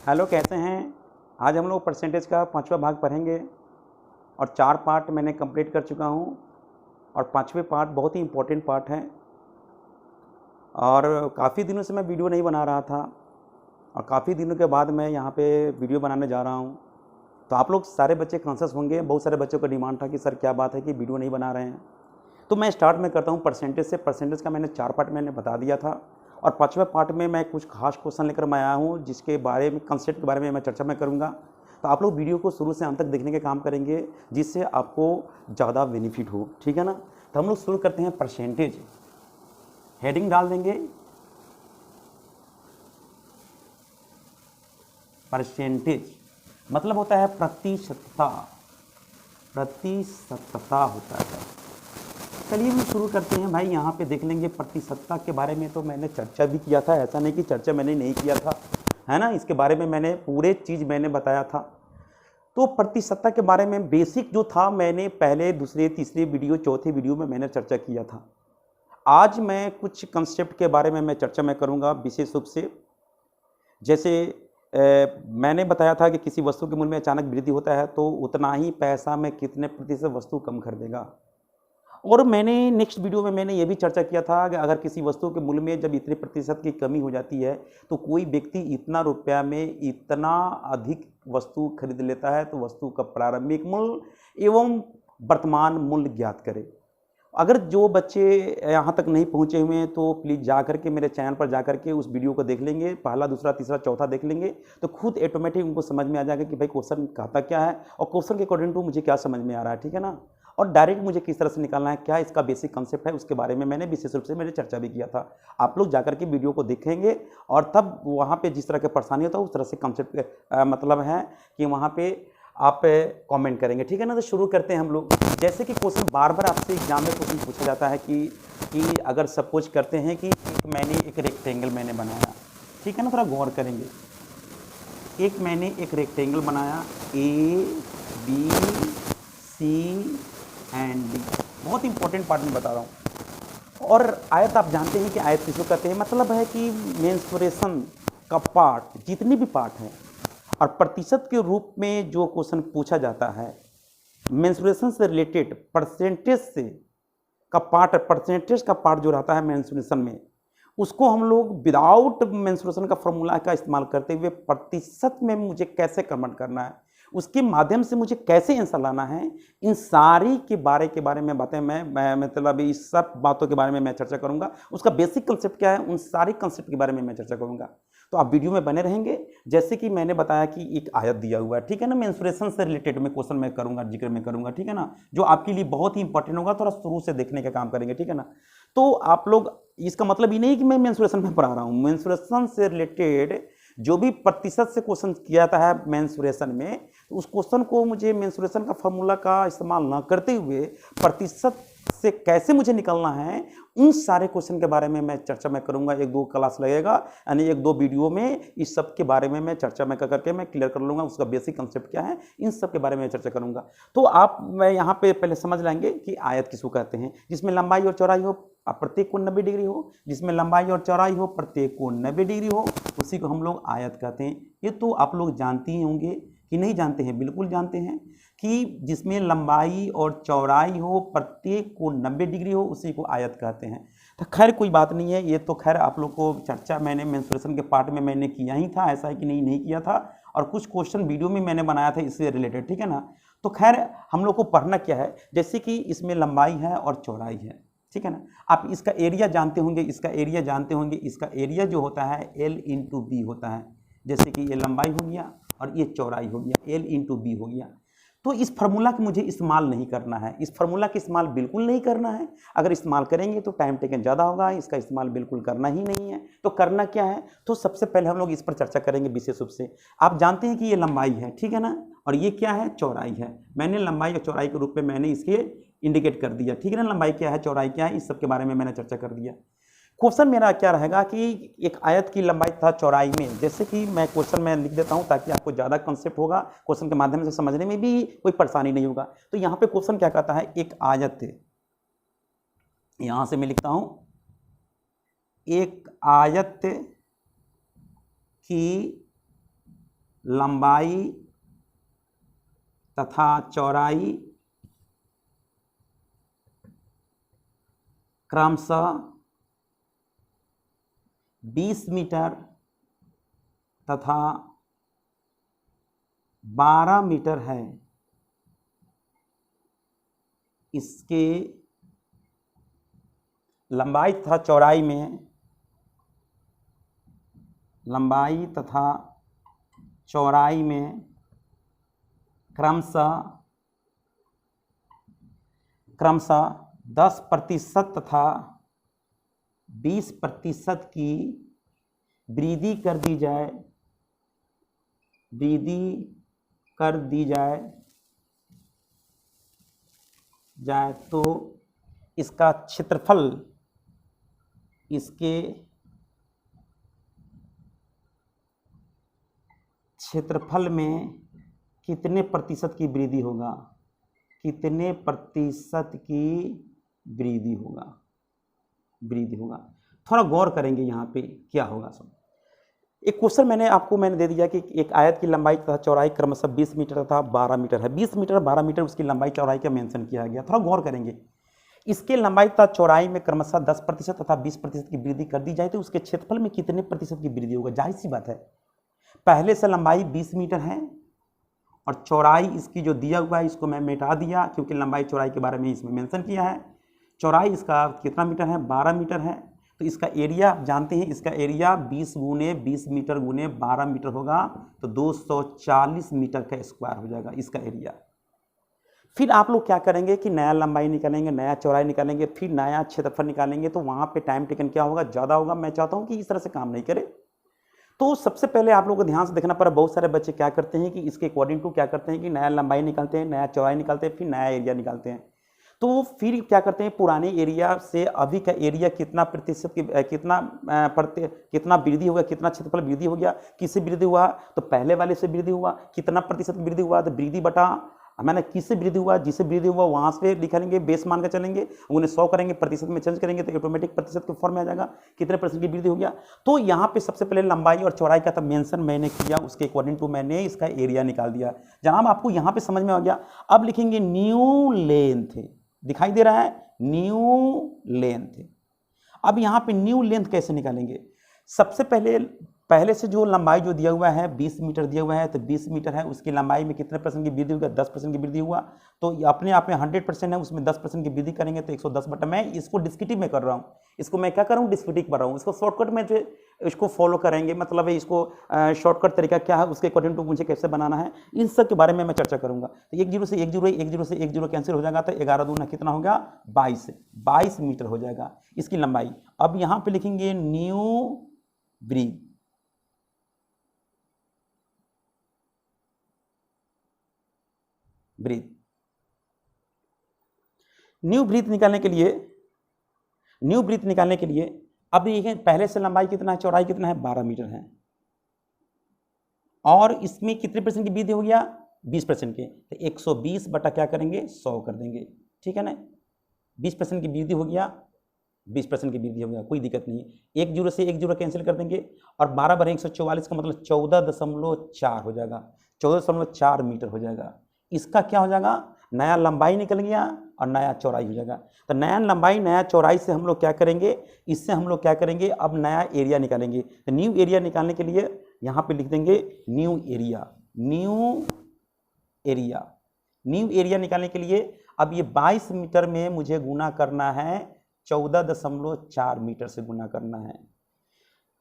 Hello, कैसे हैं? आज हम लोग परसेंटेज का 5वां भाग पढ़ेंगे और 4 पार्ट मैंने कंप्लीट कर चुका हूँ और 5वें पार्ट बहुत ही इम्पोर्टेंट पार्ट है। और काफ़ी दिनों से मैं वीडियो नहीं बना रहा था और काफ़ी दिनों के बाद मैं यहाँ पे वीडियो बनाने जा रहा हूँ। तो आप लोग सारे बच्चे कॉन्शियस होंगे, बहुत सारे बच्चों का डिमांड था कि सर क्या बात है कि वीडियो नहीं बना रहे हैं। तो मैं स्टार्ट में करता हूँ परसेंटेज से। परसेंटेज का मैंने 4 पार्ट मैंने बता दिया था और 5वें पार्ट में मैं कुछ खास क्वेश्चन लेकर मैं आया हूँ जिसके बारे में, कंसेप्ट के बारे में मैं चर्चा मैं करूँगा। तो आप लोग वीडियो को शुरू से अंत तक देखने के काम करेंगे जिससे आपको ज़्यादा बेनिफिट हो, ठीक है ना। तो हम लोग शुरू करते हैं परसेंटेज। हेडिंग डाल देंगे परसेंटेज, मतलब होता है प्रतिशतता, प्रतिशतता होता है। चलिए हम शुरू करते हैं भाई। यहाँ पे देख लेंगे प्रतिशतता के बारे में तो मैंने चर्चा भी किया था, ऐसा नहीं कि चर्चा मैंने नहीं किया था, है ना। इसके बारे में मैंने पूरे चीज़ मैंने बताया था। तो प्रतिशतता के बारे में बेसिक जो था मैंने पहले, दूसरे, तीसरे वीडियो, चौथे वीडियो में मैंने चर्चा किया था। आज मैं कुछ कंसेप्ट के बारे में मैं चर्चा मैं करूँगा विशेष रूप से। जैसे मैंने बताया था कि किसी वस्तु के मूल्य में अचानक वृद्धि होता है तो उतना ही पैसा में कितने प्रतिशत वस्तु कम खरीदेगा। और मैंने नेक्स्ट वीडियो में मैंने ये भी चर्चा किया था कि अगर किसी वस्तु के मूल्य में जब इतने प्रतिशत की कमी हो जाती है तो कोई व्यक्ति इतना रुपया में इतना अधिक वस्तु खरीद लेता है तो वस्तु का प्रारंभिक मूल्य एवं वर्तमान मूल्य ज्ञात करे। अगर जो बच्चे यहाँ तक नहीं पहुँचे हुए हैं तो प्लीज़ जा करके मेरे चैनल पर जा करके उस वीडियो को देख लेंगे, पहला, दूसरा, तीसरा, चौथा देख लेंगे तो खुद ऑटोमेटिक उनको समझ में आ जाएगा कि भाई क्वेश्चन कहता क्या है और क्वेश्चन के अकॉर्डिंग टू मुझे क्या समझ में आ रहा है, ठीक है ना। और डायरेक्ट मुझे किस तरह से निकालना है, क्या इसका बेसिक कंसेप्ट है, उसके बारे में मैंने विशेष रूप से मैंने चर्चा भी किया था। आप लोग जाकर के वीडियो को देखेंगे और तब वहाँ पे जिस तरह की परेशानी होता है उस तरह से कंसेप्ट मतलब है कि वहाँ पे आप कमेंट करेंगे, ठीक है ना। तो शुरू करते हैं हम लोग। जैसे कि क्वेश्चन बार बार आपसे एग्जाम में क्वेश्चन पूछा जाता है कि अगर सपोज करते हैं कि मैंने एक रेक्टेंगल मैंने बनाया, ठीक है ना, थोड़ा गौर करेंगे। मैंने एक रेक्टेंगल बनाया A B C and D, बहुत इंपॉर्टेंट पार्ट में बता रहा हूँ। और आयत आप जानते हैं कि आयत किसको कहते हैं, मतलब है कि मेंसुरेशन का पार्ट, जितने भी पार्ट हैं और प्रतिशत के रूप में जो क्वेश्चन पूछा जाता है मेंसुरेशन से रिलेटेड, परसेंटेज से का पार्ट, परसेंटेज का पार्ट जो रहता है मेंसुरेशन में, उसको हम लोग विदाउट मेंसुरेशन का फॉर्मूला का इस्तेमाल करते हुए प्रतिशत में मुझे कैसे कन्वर्ट करना है, उसके माध्यम से मुझे कैसे आंसर लाना है, इन सारी के बारे में बातें मैं मतलब इस सब बातों के बारे में मैं चर्चा करूंगा। उसका बेसिक कंसेप्ट क्या है, उन सारी कंसेप्ट के बारे में मैं चर्चा करूंगा। तो आप वीडियो में बने रहेंगे। जैसे कि मैंने बताया कि एक आयत दिया हुआ है, ठीक है ना, मेंसुरेशन से रिलेटेड में क्वेश्चन मैं करूंगा, जिक्र में करूंगा, ठीक है ना, जो आपके लिए बहुत ही इंपॉर्टेंट होगा। थोड़ा शुरू से देखने का काम करेंगे, ठीक है ना। तो आप लोग, इसका मतलब ये नहीं कि मैं मेंसुरेशन में पढ़ा रहा हूँ, मेंसुरेशन से रिलेटेड जो भी प्रतिशत से क्वेश्चन किया जाता है मेंसुरेशन में, तो उस क्वेश्चन को मुझे मेंसुरेशन का फॉर्मूला का इस्तेमाल ना करते हुए प्रतिशत से कैसे मुझे निकलना है, उन सारे क्वेश्चन के बारे में मैं चर्चा मैं करूंगा। 1-2 क्लास लगेगा, यानी 1-2 वीडियो में इस सब के बारे में मैं चर्चा मैं करके मैं क्लियर कर लूँगा। उसका बेसिक कंसेप्ट क्या है, इन सब के बारे में चर्चा करूँगा। तो आप मैं यहाँ पे पहले समझ लेंगे कि आयत किसको कहते हैं, जिसमें लंबाई और चौड़ाई हो प्रत्येक कोण 90 डिग्री हो, जिसमें लंबाई और चौड़ाई हो प्रत्येक कोण 90 डिग्री हो, उसी को हम लोग आयत कहते हैं। ये तो आप लोग जानते ही होंगे कि नहीं जानते हैं, बिल्कुल जानते हैं कि जिसमें लंबाई और चौड़ाई हो प्रत्येक कोण 90 डिग्री हो, उसी को आयत कहते हैं। तो खैर कोई बात नहीं है, ये तो खैर आप लोग को चर्चा मैंने मेंसुरेशन के पार्ट में मैंने किया ही था, ऐसा है कि नहीं किया था। और कुछ क्वेश्चन वीडियो में मैंने बनाया था इससे रिलेटेड, ठीक है ना। तो खैर हम लोग को पढ़ना क्या है, जैसे कि इसमें लंबाई है और चौड़ाई है, ठीक है ना। आप इसका एरिया जानते होंगे, इसका एरिया जानते होंगे। इसका एरिया जो होता है L इंटू बी होता है। जैसे कि ये लंबाई हो गया और ये चौड़ाई हो गया, L इंटू बी हो गया। तो इस फार्मूला का मुझे इस्तेमाल नहीं करना है, इस फार्मूला का इस्तेमाल बिल्कुल नहीं करना है। अगर इस्तेमाल करेंगे तो टाइम टेकन ज़्यादा होगा, इसका इस्तेमाल बिल्कुल करना ही नहीं है। तो करना क्या है, तो सबसे पहले हम लोग इस पर चर्चा करेंगे विशेष रूप से। आप जानते हैं कि ये लंबाई है, ठीक है ना, और ये क्या है, चौड़ाई है। मैंने लंबाई और चौड़ाई के रूप में मैंने इसके इंडिकेट कर दिया, ठीक है ना। लंबाई क्या है, चौड़ाई क्या है, इस सब के बारे में मैंने चर्चा कर दिया। क्वेश्चन मेरा क्या रहेगा कि एक आयत की लंबाई तथा चौड़ाई में, जैसे कि मैं क्वेश्चन में लिख देता हूं ताकि आपको ज़्यादा कंसेप्ट होगा, क्वेश्चन के माध्यम से समझने में भी कोई परेशानी नहीं होगा। तो यहाँ पे क्वेश्चन क्या कहता है, एक आयत, यहाँ से मैं लिखता हूं एक आयत की लंबाई तथा चौड़ाई क्रमशः 20 मीटर तथा 12 मीटर है। इसके लंबाई तथा चौड़ाई में क्रमशः 10% तथा 20% की वृद्धि कर दी जाए तो इसका क्षेत्रफल में कितने प्रतिशत की वृद्धि होगा? थोड़ा गौर करेंगे यहाँ पे क्या होगा। सब एक क्वेश्चन मैंने दे दिया कि एक आयत की लंबाई तथा चौड़ाई क्रमशः 20 मीटर तथा 12 मीटर है। 20 मीटर 12 मीटर उसकी लंबाई चौड़ाई का मेंशन किया गया। थोड़ा गौर करेंगे, इसके लंबाई तथा चौड़ाई में क्रमशः 10% तथा 20% की वृद्धि कर दी जाए तो उसके क्षेत्रफल में कितने प्रतिशत की वृद्धि होगा? जाहिर सी बात है, पहले से लंबाई 20 मीटर है और चौड़ाई इसकी जो दिया हुआ है इसको मैं मिटा दिया क्योंकि लंबाई चौड़ाई के बारे में इसमें मेंशन किया है। चौड़ाई इसका कितना मीटर है? 12 मीटर है। तो इसका एरिया आप जानते हैं, इसका एरिया 20 गुने 20 मीटर गुने 12 मीटर होगा तो 240 मीटर का स्क्वायर हो जाएगा इसका एरिया। फिर आप लोग क्या करेंगे कि नया लंबाई निकालेंगे, नया चौड़ाई निकालेंगे, फिर नया क्षेत्रफल निकालेंगे तो वहाँ पे टाइम टेकन क्या होगा? ज़्यादा होगा। मैं चाहता हूँ कि इस तरह से काम नहीं करे। तो सबसे पहले आप लोगों को ध्यान से देखना पड़ा, बहुत सारे बच्चे क्या करते हैं कि इसके अकॉर्डिंग टू क्या करते हैं कि नया लंबाई निकालते हैं, नया चौड़ाई निकालते हैं, फिर नया एरिया निकालते हैं। तो फिर क्या करते हैं, पुराने एरिया से अभी का एरिया कितना प्रतिशत की कितना वृद्धि होगा, कितना क्षेत्रफल वृद्धि हो गया, किससे वृद्धि हुआ? तो पहले वाले से वृद्धि हुआ। कितना प्रतिशत वृद्धि हुआ? तो वृद्धि बटा मैंने किससे वृद्धि हुआ, जिससे वृद्धि हुआ वहां से लिखेंगे, बेस मान के चलेंगे, उन्हें 100 करेंगे, प्रतिशत में चेंज करेंगे तो ऑटोमेटिक प्रतिशत के फॉर्म में आ जाएगा कितने परसेंट की वृद्धि हो गया। तो यहाँ पे सबसे पहले लंबाई और चौड़ाई का तब मेंशन मैंने किया, उसके अकॉर्डिंग टू मैंने इसका एरिया निकाल दिया। जनाब आपको यहाँ पे समझ में आ गया। अब लिखेंगे न्यू लेंथ, दिखाई दे रहा है न्यू लेंथ। अब यहाँ पे न्यू लेंथ कैसे निकालेंगे? सबसे पहले से जो लंबाई जो दिया हुआ है 20 मीटर दिया हुआ है तो 20 मीटर है, उसकी लंबाई में कितने परसेंट की वृद्धि होगा? 10% की वृद्धि हुआ। तो अपने आप में 100% है, उसमें 10% की वृद्धि करेंगे तो 110 बटा, मैं इसको डिस्क्रिटिव में कर रहा हूँ, इसको मैं क्या कर रहा हूँ? डिस्क्रिटिव कर रहा हूँ। इसको शॉर्टकट में जो इसको फॉलो करेंगे, मतलब इसको शॉर्टकट तरीका क्या है उसके अकॉर्डिंग टू मुझे कैसे बनाना है, इन सब के बारे में मैं चर्चा करूंगा। तो 1 0 से 1 0 1 0 से 1 0 कैंसिल हो जाएगा तो 11 दूना कितना होगा? 22 मीटर हो जाएगा इसकी लंबाई। अब यहाँ पे लिखेंगे न्यू ब्रीथ, न्यू ब्रीथ निकालने के लिए अब देखिए पहले से लंबाई कितना है, चौड़ाई कितना है? 12 मीटर है और इसमें कितने परसेंट की वृद्धि हो गया? 20% के। तो 120 बटा क्या करेंगे? 100 कर देंगे, ठीक है ना। 20% की वृद्धि हो गया, 20% की वृद्धि हो गया, कोई दिक्कत नहीं है। 1 0 से 1 0 कैंसिल कर देंगे और 12 बटे 144 का मतलब 14.4 हो जाएगा, 14.4 मीटर हो जाएगा। इसका क्या हो जाएगा? नया लंबाई निकल गया और नया चौड़ाई हो जाएगा। तो नया लंबाई नया चौड़ाई से हम लोग क्या करेंगे, इससे हम लोग क्या करेंगे, अब नया एरिया निकालेंगे। तो न्यू एरिया निकालने के लिए यहाँ पे लिख देंगे न्यू एरिया। न्यू एरिया निकालने के लिए अब ये 22 मीटर में मुझे गुना करना है, 14.4 मीटर से गुना करना है।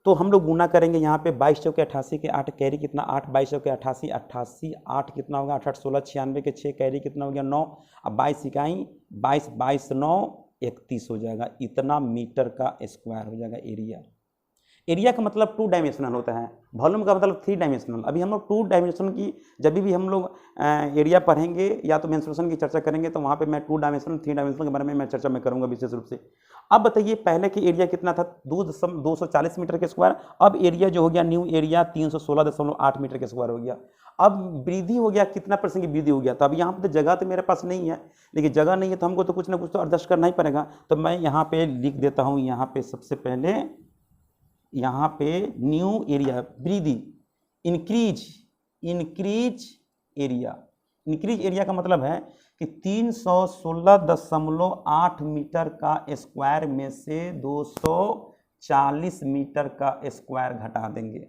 तो हम लोग गुना करेंगे यहाँ पे 22 चौके 88 के 8 कैरी कितना 8, 22 चौके 88 88 8 कितना होगा 8 8 16 96 के 6 कैरी कितना हो गया 9। अब 22 इकाई 22 22 9 31 हो जाएगा। इतना मीटर का स्क्वायर हो जाएगा एरिया। एरिया का मतलब 2 डायमेंशनल होता है, वॉल्यूम का मतलब 3 डायमेंशनल। अभी हम लोग 2 डायमेंशनल की जब भी हम लोग एरिया पढ़ेंगे या तो मेंसुरेशन की चर्चा करेंगे तो वहाँ पे मैं 2 डायमेंशनल 3 डायमेंशनल के बारे में मैं चर्चा में करूँगा विशेष रूप से। अब बताइए पहले की एरिया कितना था 240 मीटर के स्क्वायर, अब एरिया जो हो गया न्यू एरिया 316.8 मीटर के स्क्वायर हो गया। अब वृद्धि हो गया, कितना परसेंट की वृद्धि हो गया। तो अब यहाँ पे जगह तो मेरे पास नहीं है, लेकिन जगह नहीं है तो हमको तो कुछ ना कुछ तो एडजस्ट करना ही पड़ेगा। तो मैं यहाँ पे लिख देता हूँ, यहाँ पे सबसे पहले यहाँ पे न्यू एरिया वृद्धि increase increase area. Increase area का मतलब है कि 316.8 मीटर का स्क्वायर में से 240 मीटर का स्क्वायर घटा देंगे।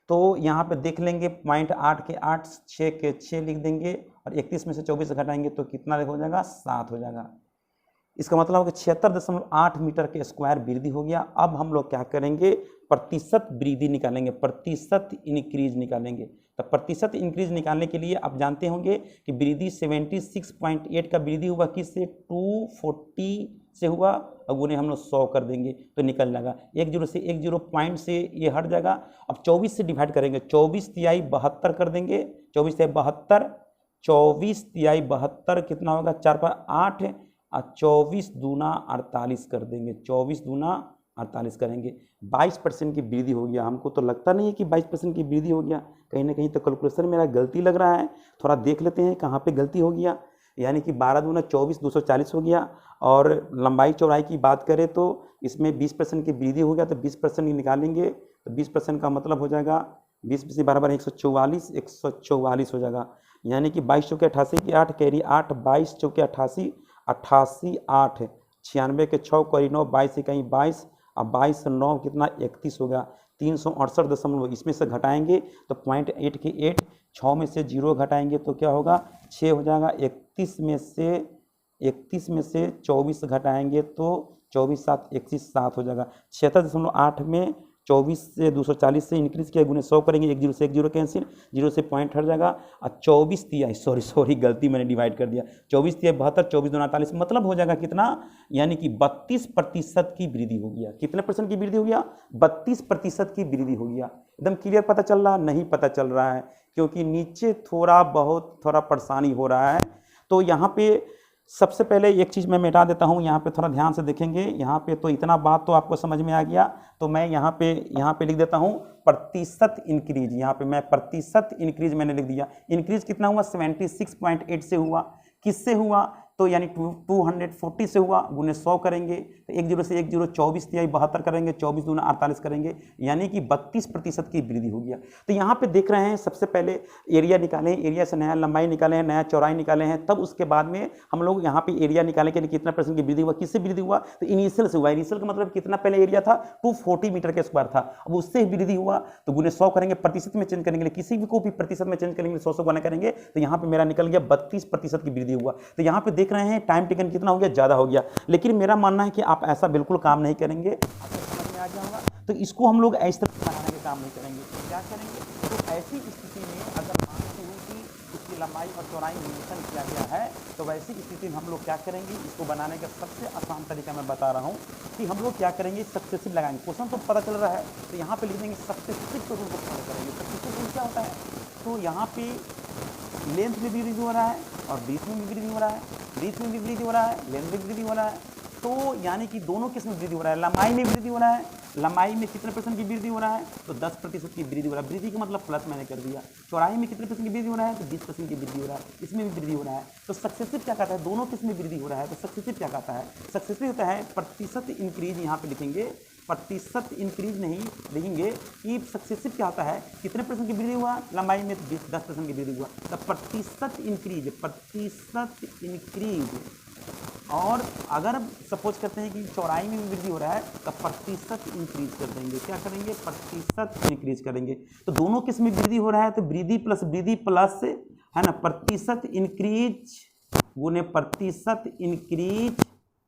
तो यहाँ पे देख लेंगे, पॉइंट 8 के 8, 6 के 6 लिख देंगे और 31 में से 24 घटाएंगे तो कितना हो जाएगा, 7 हो जाएगा। इसका मतलब है कि 76.8 मीटर के स्क्वायर वृद्धि हो गया। अब हम लोग क्या करेंगे, प्रतिशत वृद्धि निकालेंगे, प्रतिशत इंक्रीज निकालेंगे। तो प्रतिशत इंक्रीज निकालने के लिए आप जानते होंगे कि वृद्धि 76.8 का वृद्धि हुआ किससे, 240 से हुआ और गुने हम लोग 100 कर देंगे तो निकल जाएगा। 1 0 से 1 0 पॉइंट से ये हट जाएगा। अब 24 से डिवाइड करेंगे, 24 तिहाई 72 कर देंगे, 24 तिहाई 72, 24 तिहाई 72 कितना होगा, 4 पर 8 और 24 दूना 48 कर देंगे, 24 दूना 48 करेंगे। 22% की वृद्धि हो गया। हमको तो लगता नहीं है कि 22% की वृद्धि हो गया, कहीं ना कहीं तो कैलकुलेशन मेरा गलती लग रहा है। थोड़ा देख लेते हैं कहाँ पे गलती हो गया। यानी कि 12 दूना 24, 240 हो गया। और लंबाई चौड़ाई की बात करें तो इसमें 20% की वृद्धि हो गया, तो 20% निकालेंगे तो 20% का मतलब हो जाएगा 20 से 12 144, 144 हो जाएगा। यानी कि 22 चौके 88 की 8 कैरी 8, 22 चौके 88, 88 8, 96 के 6 कैरी 9, 22 कहीं 22 और 22 9 कितना 31 होगा। 368 इसमें से घटाएंगे तो 0.8 के 8, 6 में से 0 घटाएंगे तो क्या होगा, 6 हो जाएगा। 31 में से 24 घटाएंगे तो 24 7 31 7 हो जाएगा। 76.8 में 24 से 240 से इंक्रीज किया, गुने 100 करेंगे, 1 0 से 1 0 कैंसिल, 0 से पॉइंट हट जाएगा। और 24 तिहाई, सॉरी गलती मैंने डिवाइड कर दिया, 24 तिहाई 72, 24 दूना 48, मतलब हो जाएगा कितना, यानी कि 32% की वृद्धि हो गया। कितने परसेंट की वृद्धि हो गया, 32% की वृद्धि हो गया। एकदम क्लियर पता चल रहा, नहीं पता चल रहा है क्योंकि नीचे थोड़ा परेशानी हो रहा है। तो यहाँ पे सबसे पहले एक चीज़ मैं मिटा देता हूँ, यहाँ पे थोड़ा ध्यान से देखेंगे। यहाँ पे तो इतना बात तो आपको समझ में आ गया, तो मैं यहाँ पे लिख देता हूँ प्रतिशत इंक्रीज। यहाँ पे मैं प्रतिशत इंक्रीज मैंने लिख दिया। इंक्रीज कितना हुआ, 76.8 से हुआ। किससे हुआ, तो यानी 240 से हुआ, गुने 100 करेंगे तो 1 0 से 1 0, 24 तिहाई 72 करेंगे, 24 दूना 48 करेंगे, यानी कि 32% की वृद्धि हो गया। तो यहाँ पे देख रहे हैं, सबसे पहले एरिया निकाले, एरिया से नया लंबाई निकाले हैं, नया चौड़ाई निकाले हैं, तब उसके बाद में हम लोग यहाँ पे एरिया निकाले कि कितना परसेंट की वृद्धि हुआ। किससे वृद्धि हुआ, तो इनिशियल से हुआ। इनिशियल का मतलब कितना, पहले एरिया था 240 मीटर के स्क्वायर था, अब उससे वृद्धि हुआ तो गुने 100 करेंगे, प्रतिशत में चेंज करेंगे, किसी भी को भी प्रतिशत में चेंज करेंगे, 100 गुना करेंगे तो यहाँ पे मेरा निकल गया 32% की वृद्धि हुआ। तो यहाँ पे देख रहे हैं टाइम टेकन कितना हो गया, ज़्यादा हो गया। लेकिन मेरा मानना है कि आप ऐसा बिल्कुल काम नहीं करेंगे, आपको समझ में आ गया होगा। तो इसको हम लोग ऐसे बनाने का काम नहीं करेंगे। क्या करेंगे, तो ऐसी स्थिति में अगर मानते हैं कि इसकी लंबाई और चौड़ाई मेंशन किया गया है, तो वैसी स्थिति में हम लोग क्या करेंगे, इसको बनाने का सबसे आसान तरीका मैं बता रहा हूँ कि हम लोग क्या करेंगे, सक्सेसिव लगाएंगे। क्वेश्चन तो पता चल रहा है, तो यहाँ पे लिख देंगे सक्सेसिव रूल को फॉलो करेंगे। सक्सेसिव रूल क्या होता है, तो यहाँ पे लेंथ में भी वृद्धि हो रहा है और ब्रीथ में भी वृद्धि हो रहा है, ब्रीथ में भी वृद्धि हो रहा है, लेंथ में भी वृद्धि हो रहा है। तो यानी कि दोनों किस में वृद्धि हो रहा है, लंबाई में वृद्धि हो रहा है। लंबाई में कितने परसेंट की वृद्धि हो रहा है, तो 10% की वृद्धि हो रहा है। वृद्धि का मतलब प्लस मैंने कर दिया। चौड़ाई में कितने परसेंट की वृद्धि हो रहा है, तो 20% की वृद्धि हो रहा है, इसमें भी वृद्धि हो रहा है। तो सक्सेसिव क्या कहता है, दोनों किस में वृद्धि हो रहा है, तो सक्सेसिव क्या कहता है, सक्सेसिव होता है प्रतिशत इंक्रीज। यहाँ पे लिखेंगे प्रतिशत इंक्रीज नहीं लिखेंगे कि सक्सेसिव क्या होता है, कितने परसेंट की वृद्धि हुआ, लंबाई में 10% की वृद्धि हुआ, तो प्रतिशत इंक्रीज, प्रतिशत इंक्रीज। और अगर सपोज करते हैं कि चौड़ाई में भी वृद्धि हो रहा है तो प्रतिशत इंक्रीज कर देंगे। क्या करेंगे, प्रतिशत इंक्रीज करेंगे। तो दोनों किस में वृद्धि हो रहा है, तो वृद्धि प्लस है ना, प्रतिशत इंक्रीज गुने प्रतिशत इंक्रीज,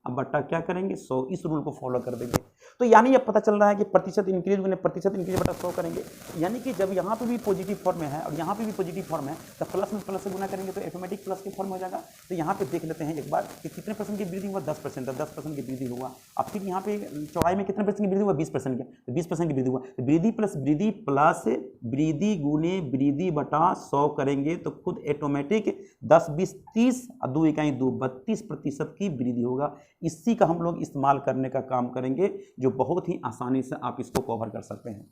अब बट्टा क्या करेंगे 100, इस रूल को फॉलो कर देंगे। तो यानी अब पता चल रहा है कि प्रतिशत इंक्रीज गुने प्रतिशत इंक्रीज बटा 100 करेंगे। यानी कि जब यहाँ पे भी पॉजिटिव फॉर्म में है और यहाँ पे भी पॉजिटिव फॉर्म है, तो प्लस में प्लस से गुना करेंगे तो ऑटोमेटिक प्लस के फॉर्म हो जाएगा। तो यहाँ पे देख लेते हैं एक बार कि कितने परसेंट की वृद्धि हुआ, 10%, 10% की वृद्धि हुआ। अब फिर यहाँ पे चौड़ाई में कितने परसेंट की वृद्धि हुआ, 20% की, तो 20% की वृद्धि हुआ। तो वृद्धि प्लस वृद्धि गुने वृद्धि बटा 100 करेंगे तो खुद ऑटोमेटिक 10 20 30 और 2 इकाई 2, 32% की वृद्धि होगा। इसी का हम लोग इस्तेमाल करने का काम करेंगे, जो बहुत ही आसानी से आप इसको कवर कर सकते हैं।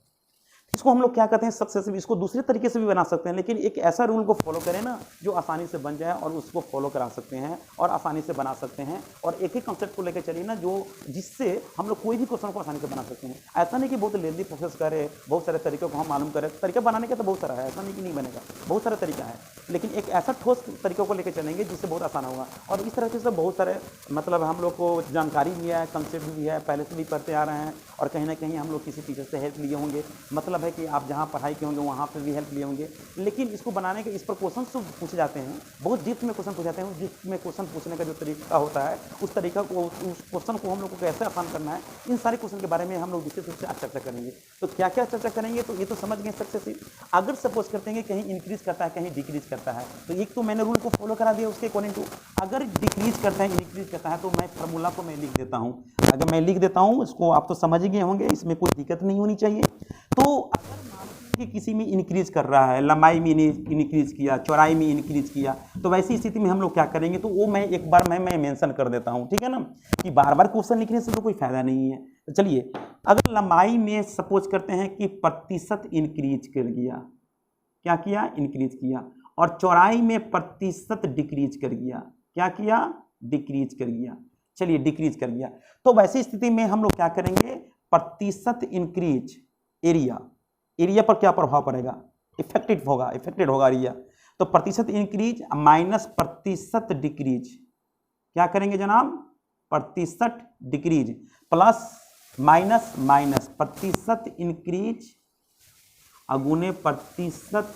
इसको हम लोग क्या कहते हैं सक्सेसिव। इसको दूसरे तरीके से भी बना सकते हैं, लेकिन एक ऐसा रूल को फॉलो करें ना जो आसानी से बन जाए और उसको फॉलो करा सकते हैं और आसानी से बना सकते हैं, और एक ही कंसेप्ट को लेकर चलिए ना जो जिससे हम लोग कोई भी क्वेश्चन को आसानी से बना सकते हैं। ऐसा नहीं कि बहुत लेंदी प्रोसेस करें, बहुत सारे तरीकों को हम मालूम करें। तरीका बनाने का तो बहुत सारा है, ऐसा नहीं कि नहीं बनेगा, बहुत सारा तरीका है, लेकिन एक ऐसा ठोस तरीकों को लेकर चलेंगे जिससे बहुत आसान होगा। और इस तरह से बहुत सारे मतलब हम लोग को जानकारी भी है, कंसेप्ट भी है, पहले से भी पढ़ते आ रहे हैं, और कहीं ना कहीं हम लोग किसी टीचर से हेल्प लिए होंगे। मतलब है कि आप जहाँ पढ़ाई के होंगे वहाँ पर भी हेल्प लिए होंगे, लेकिन इसको बनाने के इस पर क्वेश्चन तो पूछे जाते हैं, बहुत डीप में क्वेश्चन पूछे जाते हैं। डीप में क्वेश्चन पूछने का जो तरीका होता है उस तरीका को, उस क्वेश्चन को हम लोग को कैसे आसान करना है, इन सारे क्वेश्चन के बारे में हम लोग विशेष रूप से आज चर्चा करेंगे। तो क्या क्या चर्चा करेंगे, तो ये तो समझ गए सक्सेसिव। अगर सपोज करते हैं कहीं इंक्रीज करता है कहीं डिक्रीज करता है, तो एक तो मैंने रूल को फॉलो करा दिया उसके अकॉर्डिंग टू। अगर डिक्रीज करता है इंक्रीज करता है तो मैं फार्मूला को मैं लिख देता हूँ। अगर मैं लिख देता हूँ इसको आप तो समझ ही गए होंगे, इसमें कोई दिक्कत नहीं होनी चाहिए। तो अगर कि किसी में इंक्रीज कर रहा है, लंबाई में इंक्रीज किया, चौड़ाई में इंक्रीज किया, तो वैसी स्थिति में हम लोग क्या करेंगे, तो वो मैं एक बार मैं मेंशन कर देता हूँ, ठीक है ना, कि बार बार क्वेश्चन लिखने से तो कोई फायदा नहीं है। तो चलिए, अगर लंबाई में सपोज करते हैं कि प्रतिशत इंक्रीज कर गया, क्या किया, इंक्रीज किया, और चौड़ाई में प्रतिशत डिक्रीज कर गया, क्या किया, डिक्रीज कर गया। चलिए डिक्रीज कर गया, तो वैसी स्थिति में हम लोग क्या करेंगे, प्रतिशत इंक्रीज एरिया, एरिया पर क्या प्रभाव पड़ेगा, इफेक्टेड होगा एरिया। तो प्रतिशत इंक्रीज माइनस प्रतिशत डिक्रीज, क्या करेंगे जनाब, प्रतिशत डिक्रीज प्लस माइनस माइनस प्रतिशत इंक्रीज अगुने प्रतिशत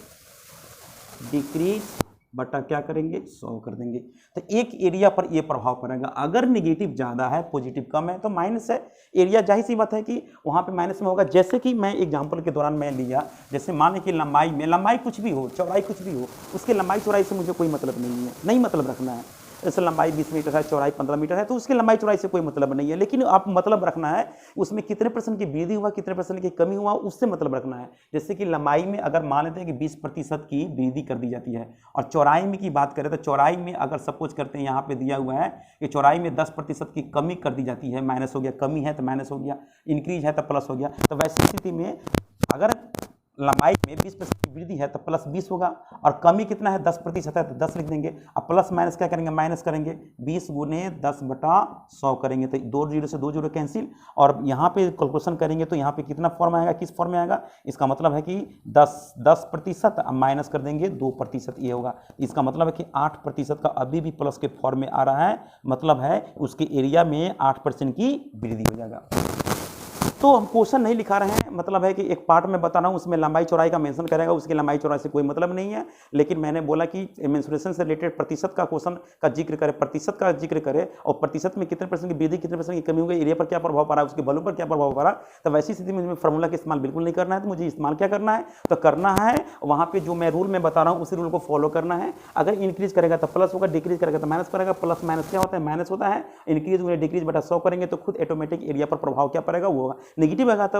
डिक्रीज बटा क्या करेंगे, 100 कर देंगे। तो एक एरिया पर ये प्रभाव पड़ेगा। अगर नेगेटिव ज़्यादा है पॉजिटिव कम है तो माइनस है, एरिया जाहिर सी बात है कि वहाँ पे माइनस में होगा। जैसे कि मैं एग्जांपल के दौरान मैं लिया, जैसे मान लें कि लंबाई में, लंबाई कुछ भी हो, चौड़ाई कुछ भी हो, उसके लंबाई चौड़ाई से मुझे कोई मतलब नहीं है, नहीं मतलब रखना है। जैसे लंबाई 20 मीटर है, चौड़ाई 15 मीटर है, तो उसकी लंबाई चौड़ाई से कोई मतलब नहीं है, लेकिन आप मतलब रखना है उसमें कितने % की वृद्धि हुआ, कितने % की कमी हुआ, उससे मतलब रखना है। जैसे कि लंबाई में अगर मान लेते हैं कि 20% की वृद्धि कर दी जाती है, और चौड़ाई में की बात करें तो चौड़ाई में अगर सपोज करते हैं यहाँ पे दिया हुआ है कि चौड़ाई में 10% की कमी कर दी जाती है, माइनस हो गया, कमी है तो माइनस हो गया, इंक्रीज है तो प्लस हो गया। तो वैसी स्थिति में अगर लंबाई में 20% की वृद्धि है तो प्लस 20 होगा, और कमी कितना है, 10% है तो 10 लिख देंगे। अब प्लस माइनस क्या करेंगे, माइनस करेंगे, 20 गुने 10 बटा 100 करेंगे, तो 2 जीरो से 2 जीरो कैंसिल, और यहाँ पे कैलकुलेशन करेंगे तो यहाँ पे कितना फॉर्म आएगा, किस फॉर्म में आएगा, इसका मतलब है कि 10% माइनस कर देंगे 2%, ये होगा। इसका मतलब है कि 8% का अभी भी प्लस के फॉर्म में आ रहा है, मतलब है उसके एरिया में 8% की वृद्धि हो जाएगा। तो हम क्वेश्चन नहीं लिखा रहे हैं, मतलब है कि एक पार्ट में बता रहा हूँ उसमें लंबाई चौड़ाई का मेंशन करेगा, उसकी लंबाई चौड़ाई से कोई मतलब नहीं है, लेकिन मैंने बोला कि मेंसुरेशन से रिलेटेड प्रतिशत का क्वेश्चन का जिक्र करे, प्रतिशत का जिक्र करे, और प्रतिशत में कितने % की वृद्धि, कितने % की कमी होगी, एरिया पर क्या प्रभाव पड़ा, उसके बलों पर क्या प्रभाव पड़ा। तो वैसी स्थिति में फार्मूला का इस्तेमाल बिल्कुल नहीं करना है। तो मुझे इस्तेमाल क्या करना है, तो करना है वहाँ पर जो मैं रूल में बता रहा हूँ उसी रूल को फॉलो करना है। अगर इंक्रीज करेगा तो प्लस होगा, डिक्रीज करेगा तो माइनस करेगा, प्लस माइनस क्या होता है, माइनस होता है, इंक्रीज हुए डिक्रीज बटा 100 करेंगे तो खुद ऑटोमेटिक एरिया पर प्रभाव क्या पड़ेगा, वो होगा। नेगेटिव आएगा तो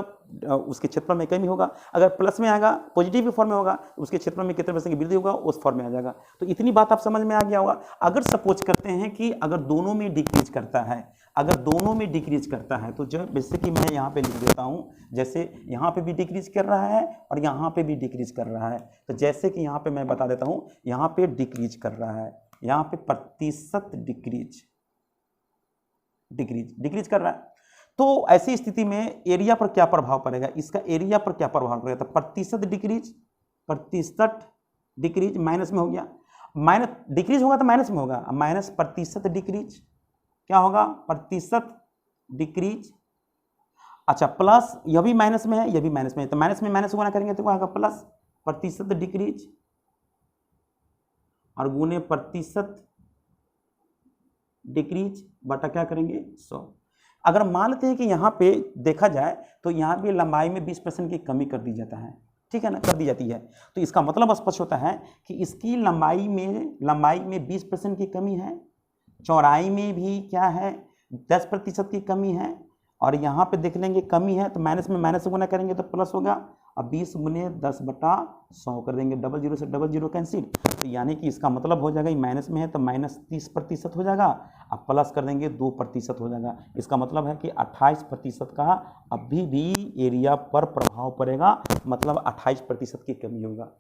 उसके क्षेत्र में कमी होगा, अगर प्लस में आएगा पॉजिटिव फॉर्म में होगा उसके क्षेत्र में कितने % की वृद्धि होगा, उस फॉर्म में आ जाएगा। तो इतनी बात आप समझ में आ गया होगा। अगर सपोज करते हैं कि अगर दोनों में डिक्रीज करता है, अगर दोनों में डिक्रीज करता है, तो जैसे कि मैं यहाँ पे लिख देता हूँ, जैसे यहाँ पे भी डिक्रीज कर रहा है और यहाँ पे भी डिक्रीज कर रहा है। तो जैसे कि यहाँ पे मैं बता देता हूँ, यहाँ पे डिक्रीज कर रहा है, यहाँ पे प्रतिशत डिक्रीज डिक्रीज कर रहा है। तो ऐसी स्थिति में एरिया पर क्या प्रभाव पड़ेगा, इसका एरिया पर क्या प्रभाव पड़ेगा, तो प्रतिशत डिक्रीज माइनस में हो गया, माइनस डिक्रीज होगा तो माइनस में होगा, माइनस प्रतिशत डिक्रीज क्या होगा, प्रतिशत डिक्रीज। अच्छा प्लस, यह भी माइनस में है, यह भी माइनस में है, तो माइनस में माइनस गुना करेंगे तो क्या होगा, प्लस प्रतिशत डिक्रीज और गुने प्रतिशत डिक्रीज बटा क्या करेंगे, 100। अगर मान लेते हैं कि यहाँ पे देखा जाए तो यहाँ पे लंबाई में 20% की कमी कर दी जाता है, ठीक है ना, कर दी जाती है, तो इसका मतलब स्पष्ट होता है कि इसकी लंबाई में 20% की कमी है, चौड़ाई में भी क्या है 10% की कमी है, और यहाँ पे देख लेंगे कमी है तो माइनस में माइनस से गुना करेंगे तो प्लस होगा। अब 20 गुने 10/100 कर देंगे, डबल जीरो से डबल जीरो कैंसिल, तो यानी कि इसका मतलब हो जाएगा, ये माइनस में है तो -30% हो जाएगा। अब प्लस कर देंगे 2% हो जाएगा। इसका मतलब है कि 28% का अभी भी एरिया पर प्रभाव पड़ेगा, मतलब 28% की कमी होगा।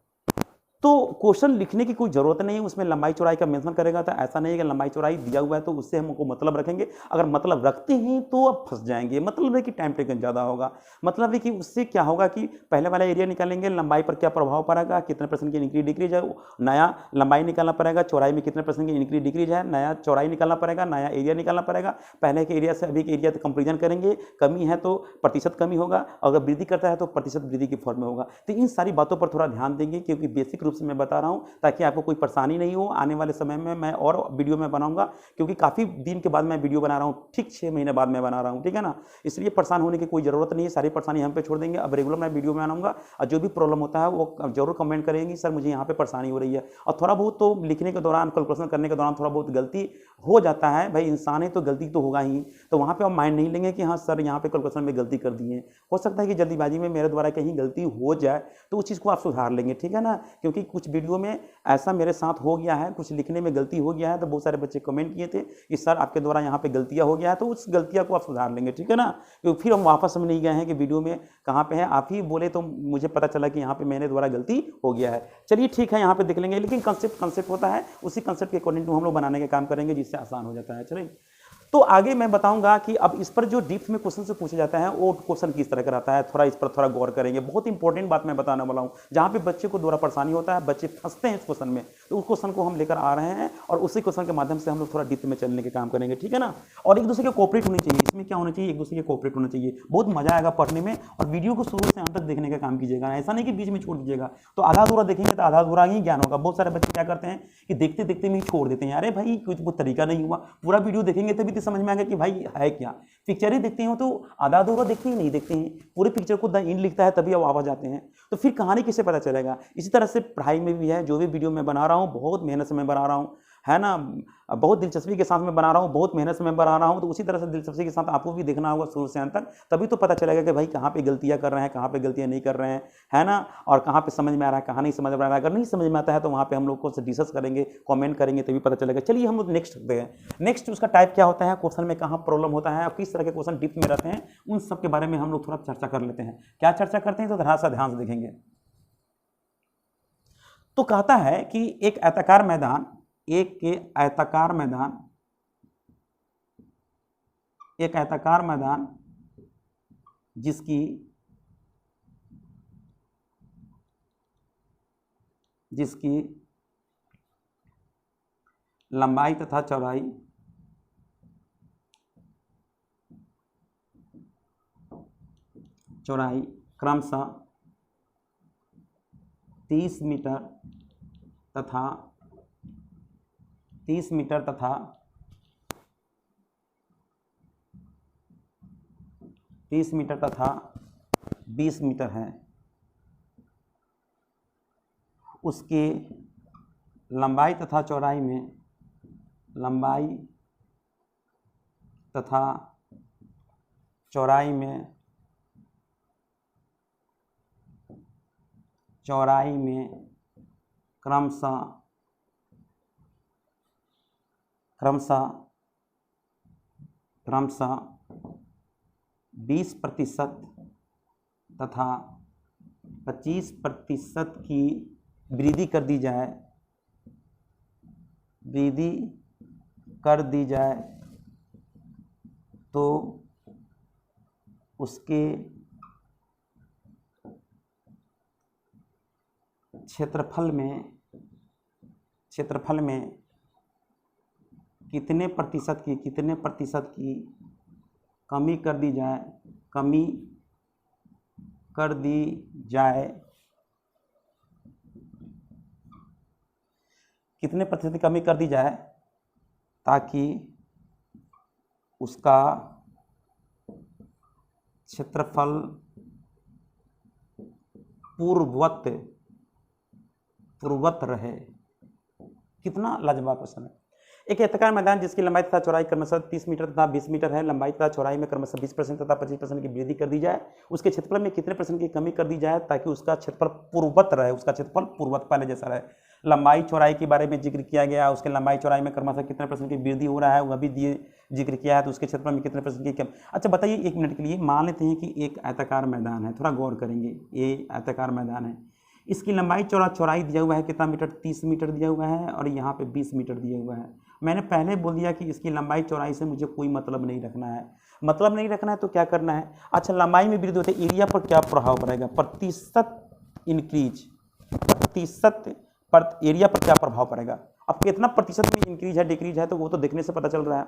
तो क्वेश्चन लिखने की कोई ज़रूरत नहीं है, उसमें लंबाई चौड़ाई का मेंशन करेगा, तो ऐसा नहीं है कि लंबाई चौड़ाई दिया हुआ है तो उससे हमको मतलब रखेंगे। अगर मतलब रखते हैं तो अब फंस जाएंगे। मतलब है कि टाइम टेकन ज़्यादा होगा, मतलब है कि उससे क्या होगा कि पहले वाला एरिया निकालेंगे, लंबाई पर क्या प्रभाव पड़ेगा, कितने % की इंक्रीज डिक्रीज है, नया लंबाई निकालना पड़ेगा, चौड़ाई में कितने % की इंक्रीज डिक्रीज है, नया चौड़ाई निकालना पड़ेगा, नया एरिया निकालना पड़ेगा। पहले के एरिया से अभी के एरिया तक कंपेरिजन करेंगे, कमी है तो प्रतिशत कमी होगा, अगर वृद्धि करता है तो प्रतिशत वृद्धि की फॉर्म में होगा। तो इन सारी बातों पर थोड़ा ध्यान देंगे, क्योंकि बेसिक रूप से मैं बता रहा हूँ ताकि आपको कोई परेशानी नहीं हो। आने वाले समय में मैं और वीडियो में बनाऊंगा, क्योंकि काफ़ी दिन के बाद मैं वीडियो बना रहा हूँ, ठीक 6 महीने बाद मैं बना रहा हूँ, ठीक है ना। इसलिए परेशान होने की कोई ज़रूरत नहीं है, सारी परेशानी हम पे छोड़ देंगे। अब रेगुलर मैं वीडियो में बनाऊंगा, और जो भी प्रॉब्लम होता है वो जरूर कमेंट करेंगे, सर मुझे यहाँ पे परेशानी हो रही है। और थोड़ा बहुत तो लिखने के दौरान, कैलकुलेशन करने के दौरान थोड़ा बहुत गलती हो जाता है, भाई इंसान है तो गलती तो होगा ही। तो वहाँ पे आप माइंड नहीं लेंगे कि हाँ सर यहाँ पे कैलकुलेशन में गलती कर दी है। हो सकता है कि जल्दीबाजी में मेरे द्वारा कहीं गलती हो जाए, तो उस चीज़ को आप सुधार लेंगे, ठीक है ना। क्योंकि कुछ वीडियो में ऐसा मेरे साथ हो गया है, कुछ लिखने में गलती हो गया है, तो बहुत सारे बच्चे कमेंट किए थे कि सर आपके द्वारा यहाँ पे गलतियाँ हो गया है, तो उस गलतियाँ को आप सुधार लेंगे, ठीक है ना। क्योंकि फिर हम वापस में नहीं गए हैं कि वीडियो में कहाँ पे है, आप ही बोले तो मुझे पता चला कि यहाँ पे मेरे द्वारा गलती हो गया है। चलिए ठीक है, यहाँ पे देख लेंगे, लेकिन कंसेप्ट होता है, उसी कंसेप्ट के अकॉर्डिंग टू हम लोग बनाने का काम करेंगे, जिससे आसान हो जाता है। चलिए तो आगे मैं बताऊंगा कि अब इस पर जो डीप में क्वेश्चन से पूछा जाता है वो क्वेश्चन किस तरह का रहता है, थोड़ा इस पर थोड़ा गौर करेंगे। बहुत इंपॉर्टेंट बात मैं बताने वाला हूं, जहां पे बच्चे को द्वारा परेशानी होता है, बच्चे फंसते हैं इस क्वेश्चन में, तो उस क्वेश्चन को हम लेकर आ रहे हैं और उसी क्वेश्चन के माध्यम से हम लोग थोड़ा डीप में चलने के काम करेंगे, ठीक है ना। और एक दूसरे के कोऑपरेट होनी चाहिए, इसमें क्या होना चाहिए, एक दूसरे के कोऑपरेट होना चाहिए। बहुत मजा आएगा पढ़ने में, और वीडियो को शुरू से अंत तक देखने का काम कीजिएगा, ऐसा नहीं कि बीच में छोड़ दीजिएगा। तो आधा अधूरा देखेंगे तो आधा अधूरा ही ज्ञान होगा। बहुत सारे बच्चे क्या करते हैं कि देखते देखते में ही छोड़ देते हैं, अरे भाई कुछ वो तरीका नहीं हुआ, पूरा वीडियो देखेंगे तभी तो समझ में आएगा कि भाई है क्या। पिक्चर ही देखते हो तो आधा अधूरा देखते ही नहीं, देखते हैं पूरे पिक्चर को द एंड लिखता है तभी अब आवाज आते हैं, तो फिर कहानी कैसे पता चलेगा। इसी तरह से पढ़ाई में भी है, जो भी वीडियो मैं बना रहा हूँ बहुत मेहनत से मैं बना रहा हूँ, है ना, बहुत दिलचस्पी के साथ मैं बना रहा हूँ, बहुत मेहनत से मैं बना रहा हूँ। तो उसी तरह से दिलचस्पी के साथ आपको भी देखना होगा शुरू से अंत तक, तभी तो पता चलेगा कि भाई कहाँ पे गलतियाँ कर रहे हैं, कहाँ पे गलतियाँ नहीं कर रहे हैं, है ना, और कहाँ पे समझ में आ रहा है, कहाँ नहीं समझ में आ रहा है। अगर नहीं समझ में आता है तो वहाँ पे हम लोग को डिस्कस करेंगे, कमेंट करेंगे, तभी पता चलेगा। चलिए हम लोग नेक्स्ट देखते हैं। नेक्स्ट उसका टाइप क्या होता है, क्वेश्चन में कहाँ प्रॉब्लम होता है और किस तरह के क्वेश्चन डिप में रहते हैं, उन सब के बारे में हम लोग थोड़ा चर्चा कर लेते हैं। क्या चर्चा करते हैं तो थोड़ा सा ध्यान से देखेंगे। तो कहता है कि एक आयताकार मैदान, एक आयताकार मैदान, एक आयताकार मैदान जिसकी लंबाई तथा चौड़ाई क्रमशः 30 मीटर तथा 30 मीटर तथा 30 मीटर तथा 20 मीटर है, उसके लंबाई तथा चौड़ाई में क्रमशः 20% तथा 25% की वृद्धि कर दी जाए तो उसके क्षेत्रफल में कितने प्रतिशत की कमी कर दी जाए, कितने प्रतिशत की कमी कर दी जाए ताकि उसका क्षेत्रफल पूर्ववत रहे। कितना लाजवाब क्वेश्चन है। एक आयताकार मैदान जिसकी लंबाई तथा चौड़ाई क्रमशः 30 मीटर तथा 20 मीटर है, लंबाई तथा चौड़ाई में क्रमशः 20% तथा 25% की वृद्धि कर दी जाए। उसके क्षेत्रफल में कितने % की कमी कर दी जाए ताकि उसका क्षेत्रफल पूर्ववत रहे, उसका क्षेत्रफल पूर्ववत पहले जैसा रहे। लंबाई चौड़ाई के बारे में जिक्र किया गया, उसके लंबाई चौड़ाई में क्रमशः कितने % की वृद्धि हो रहा है वह भी दिए जिक्र किया है, तो उसके क्षेत्रफल में कितने % की कमी। अच्छा बताइए, 1 मिनट के लिए मान लेते हैं कि एक आयताकार मैदान है, थोड़ा गौर करेंगे, ये आयताकार मैदान है, इसकी लंबाई चौड़ाई दिया हुआ है कितना मीटर, 30 मीटर दिया हुआ है और यहाँ पे 20 मीटर दिया हुआ है। मैंने पहले बोल दिया कि इसकी लंबाई चौड़ाई से मुझे कोई मतलब नहीं रखना है, मतलब नहीं रखना है तो क्या करना है। अच्छा लंबाई में वृद्धि होती है, एरिया पर क्या प्रभाव पड़ेगा, प्रतिशत इंक्रीज, प्रतिशत पर एरिया पर क्या प्रभाव पड़ेगा। अब कितना प्रतिशत में इंक्रीज है डिक्रीज है तो वो तो देखने से पता चल रहा है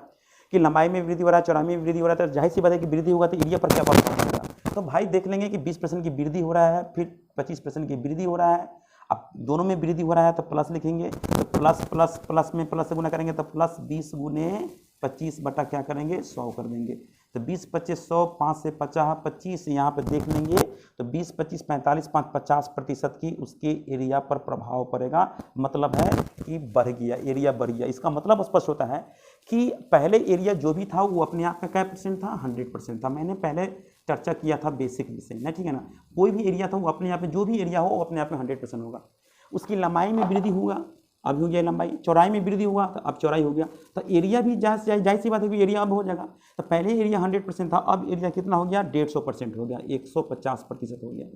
कि लंबाई में वृद्धि हो रहा है, चौड़ाई में वृद्धि हो रहा है, तो जाहिर सी बात है कि वृद्धि होगा तो एरिया पर क्या प्रभाव पड़ेगा। तो भाई देख लेंगे कि 20% की वृद्धि हो रहा है, फिर 25% की वृद्धि हो रहा है। अब दोनों में वृद्धि हो रहा है तो प्लस लिखेंगे, तो प्लस प्लस प्लस में प्लस से गुना करेंगे तो प्लस 20 गुने 25 बटा क्या करेंगे 100 कर देंगे। तो 20 25 100, 5 से 50 25, यहाँ पे देख लेंगे तो 20 25 45 5 50% की उसके एरिया पर प्रभाव पड़ेगा। मतलब है कि बढ़ गया, एरिया बढ़ गया। इसका मतलब स्पष्ट होता है कि पहले एरिया जो भी था वो अपने आप में क्या % था, 100% था। मैंने पहले चर्चा किया था बेसिक विषय में, ठीक है ना। कोई भी एरिया था वो अपने आप में, जो भी एरिया हो वो अपने आप में 100% होगा। उसकी लंबाई में वृद्धि होगा, अब हो गया लंबाई, चौड़ाई में वृद्धि हुआ तो अब चौड़ाई हो गया, तो एरिया भी जाहिर सी बात है कि एरिया अब हो जाएगा। तो पहले एरिया 100% था, अब एरिया कितना हो गया, 150% हो गया, 150% हो गया।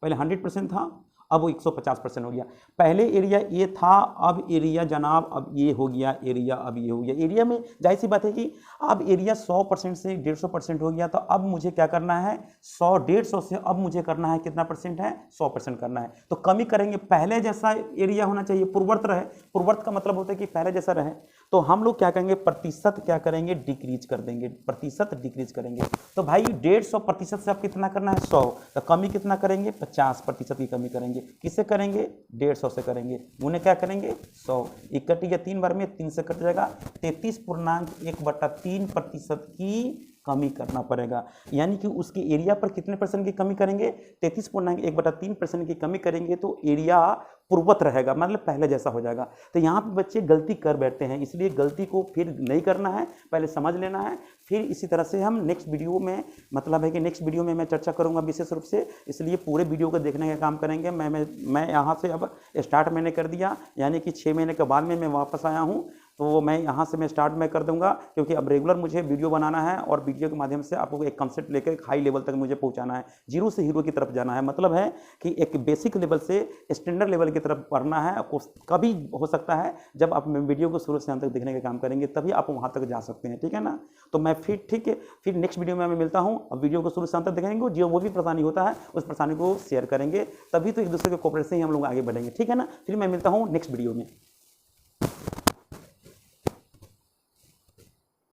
पहले 100% था, अब वो 150% हो गया। पहले एरिया ये था, अब एरिया जनाब अब ये हो गया एरिया, अब ये हो गया। एरिया में जाहिर सी बात है कि अब एरिया 100% से 150% हो गया, तो अब मुझे क्या करना है, 100 150 से अब मुझे करना है कितना % है, 100% करना है। तो कमी करेंगे, पहले जैसा एरिया होना चाहिए, पूर्ववर्त रहे। पूर्ववर्त का मतलब होता है कि पहले जैसा रहे, तो हम लोग क्या करेंगे, प्रतिशत क्या करेंगे, डिक्रीज कर देंगे, प्रतिशत डिक्रीज करेंगे। तो भाई 150% से अब कितना करना है, 100, तो कमी कितना करेंगे, 50% की कमी करेंगे। किससे करेंगे, 150 से करेंगे। उन्हें क्या करेंगे, 100, एक कट गया 3 बार में, 3 से कट जाएगा, 33.1/3% की कमी करना पड़ेगा। यानी कि उसके एरिया पर कितने % की कमी करेंगे, 33.1/3% की कमी करेंगे, तो एरिया पूर्ववत रहेगा, मतलब पहले जैसा हो जाएगा। तो यहाँ पे बच्चे गलती कर बैठते हैं, इसलिए गलती को फिर नहीं करना है, पहले समझ लेना है। फिर इसी तरह से हम नेक्स्ट वीडियो में, मतलब है कि नेक्स्ट वीडियो में मैं चर्चा करूँगा विशेष रूप से, इसलिए पूरे वीडियो को देखने का काम करेंगे। मैं यहाँ से अब स्टार्ट मैंने कर दिया, यानी कि 6 महीने के बाद में मैं वापस आया हूँ, तो मैं यहाँ से मैं स्टार्ट मैं कर दूंगा, क्योंकि अब रेगुलर मुझे वीडियो बनाना है और वीडियो के माध्यम से आपको एक कंसेप्ट लेकर एक हाई लेवल तक मुझे पहुँचाना है, जीरो से हीरो की तरफ जाना है। मतलब है कि एक बेसिक लेवल से स्टैंडर्ड लेवल की तरफ पढ़ना है। कभी हो सकता है जब आप वीडियो को शुरू से अंत तक देखने का काम करेंगे तभी आप वहाँ तक जा सकते हैं, ठीक है ना। तो मैं फिर ठीक है, फिर नेक्स्ट वीडियो में मैं मिलता हूँ। अब वीडियो को शुरू से अंत तक देखेंगे, जो वो भी परेशानी होता है उस परेशानी को शेयर करेंगे, तभी तो एक दूसरे के कोऑपरेट से ही हम लोग आगे बढ़ेंगे, ठीक है ना। फिर मैं मिलता हूँ नेक्स्ट वीडियो में।